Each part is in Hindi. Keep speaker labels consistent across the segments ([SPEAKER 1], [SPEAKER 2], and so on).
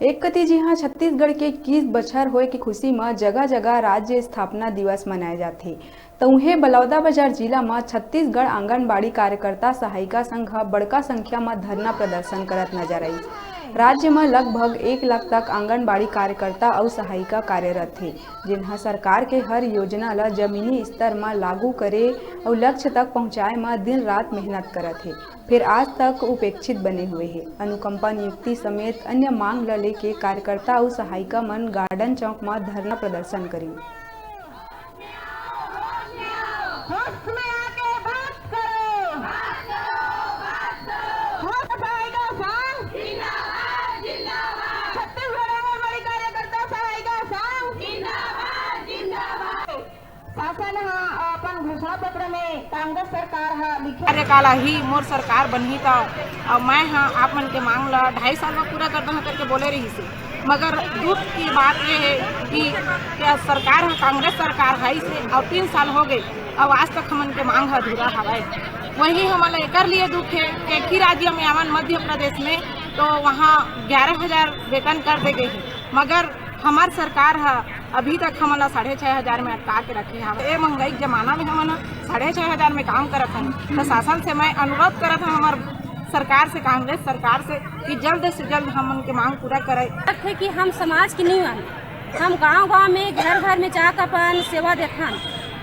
[SPEAKER 1] एक कति जी हाँ छत्तीसगढ़ के 21 बछर होए की खुशी में जगह जगह राज्य स्थापना दिवस मनाए जाते। तो उन्हें बलौदाबाजार जिला में छत्तीसगढ़ आंगनबाड़ी कार्यकर्ता सहायिका संघ बड़का संख्या में धरना प्रदर्शन करत नजर आई। राज्य में लगभग 1 लाख तक आंगनबाड़ी कार्यकर्ता और सहायिका कार्यरत थे, जिन्हें सरकार के हर योजना ला जमीनी स्तर में लागू करे और लक्ष्य तक पहुँचाए में दिन रात मेहनत करत है। फिर आज तक उपेक्षित बने हुए हैं। अनुकंपा नियुक्ति समेत अन्य मांग ला लेके कार्यकर्ता और सहायिका मन गार्डन चौक में धरना प्रदर्शन करी।
[SPEAKER 2] घोषणा पत्र में कांग्रेस सरकार लिखे
[SPEAKER 3] कार्यकाल ही मोर सरकार बनही तो मैं आप मन के मांग ला 2.5 साल में पूरा कर दूँ करके बोले रही से। मगर दुख की बात ये है कि क्या सरकार है कांग्रेस सरकार है से और 3 साल हो गए अब आज तक हमन के मांग अधूरा हवाए। वही हमारे एक लिए दुख है कि एक ही राज्य में आवन मध्य प्रदेश में तो वहाँ 11,000 वेतन कर दे गए, मगर हमार सरकार है अभी तक हमला 6,500 में अटका के रखे हैं। ये महंगाई जमाना में हम 6,500 में काम करत हैं। प्रशासन से मैं अनुरोध करत हूँ हमार सरकार से, कांग्रेस सरकार से, कि जल्द से जल्द हम उनकी मांग पूरा करें।
[SPEAKER 4] थे कि हम समाज की नहीं आए, हम गांव-गांव में घर घर में जाकर अपन सेवा देते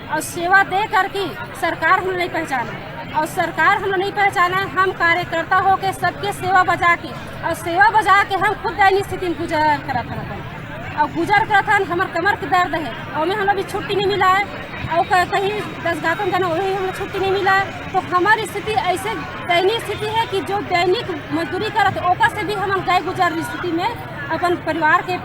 [SPEAKER 4] और सेवा दे करके सरकार हम नहीं पहचाना और सरकार हम नहीं पहचाना। हम कार्यकर्ता होकर सबके सेवा बजा के हम खुद दैनिक स्थिति में गुजर करत हैं और गुजर करत हैं। हमारे कमर के दर्द है और हमें अभी छुट्टी नहीं मिला है और कहीं 10 गातों का वही हमें छुट्टी नहीं मिला है। तो हमारी स्थिति ऐसे दैनिक स्थिति है कि जो दैनिक मजदूरी करते ओका से भी हम गए गुजर स्थिति में अपन परिवार के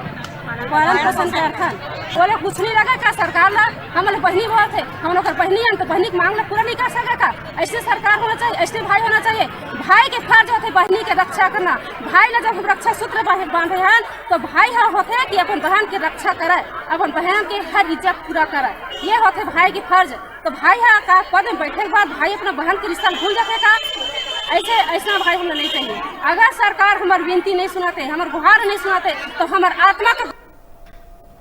[SPEAKER 4] पालन पोषण करते हैं। बोले कुछ नहीं लगा क्या सरकार ला हमारे बहनी बहुत है, हम लोग बहनी है तो बहनी की मांग ला पूरा नहीं कर सकेगा। ऐसे सरकार होना चाहिए, ऐसे भाई होना चाहिए। भाई के फर्ज होते बहनी के रक्षा करना। भाई ला जब हम रक्षा सूत्र बांधे हैं तो भाई होते कि अपन बहन की रक्षा करे, अपन बहन के हर इज्जत पूरा करे, ये होते भाई के फर्ज। तो भाई का पद में बैठे के बाद भाई अपना बहन के रिश्ता भूल जाते का? ऐसा भाई हमें नहीं चाहिए। अगर सरकार हमारी विनती नहीं सुनाते, हमारे गुहार नहीं सुनाते तो हमारे आत्मा के